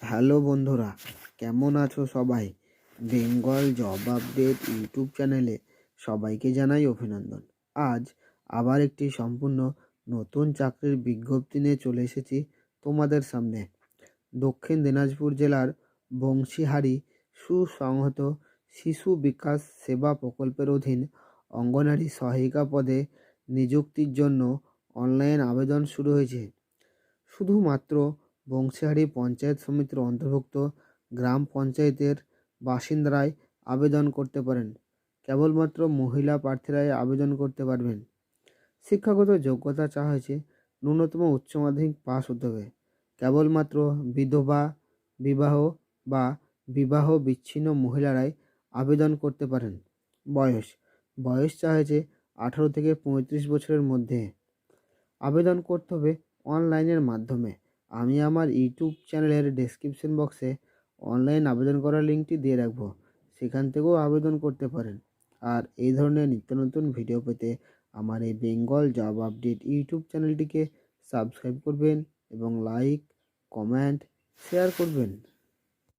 Hello বন্ধুরা, কেমন আছো সবাই? বেঙ্গল জব আপডেট ইউটিউব চ্যানেলে সবাইকে জানাই অভিনন্দন। আজ আবার একটি সম্পূর্ণ নতুন চাকরির বিজ্ঞপ্তি নিয়ে চলে এসেছি তোমাদের সামনে। দক্ষিণ দিনাজপুর জেলার বংশীহারি সুসংহত শিশু বিকাশ সেবা প্রকল্পের অধীন অঙ্গনারী সহায়িকা পদে নিযুক্তির জন্য অনলাইন আবেদন শুরু হয়েছে। শুধুমাত্র বংশীহারি পঞ্চায়েত সমিতির অন্তর্ভুক্ত গ্রাম পঞ্চায়েতের বাসিন্দারাই আবেদন করতে পারেন। কেবলমাত্র মহিলা প্রার্থীরাই আবেদন করতে পারবেন। শিক্ষাগত যোগ্যতা চাওয়া হয়েছে ন্যূনতম উচ্চ মাধ্যমিক পাস হতে হবে। কেবলমাত্র বিধবা, বিবাহ বা বিবাহ বিচ্ছিন্ন মহিলারাই আবেদন করতে পারেন। বয়স চাওয়া হয়েছে 18 থেকে 35 বছরের মধ্যে। আবেদন করতে হবে অনলাইনের মাধ্যমে। আমি আমার ইউটিউব চ্যানেলের ডেসক্রিপশন বক্সে অনলাইন আবেদন করার লিঙ্কটি দিয়ে রাখবো, সেখান থেকেও আবেদন করতে পারেন। আর এই ধরনের নিত্য নতুন ভিডিও পেতে আমার এই বেঙ্গল জব আপডেট ইউটিউব চ্যানেলটিকে সাবস্ক্রাইব করবেন এবং লাইক, কমেন্ট, শেয়ার করবেন।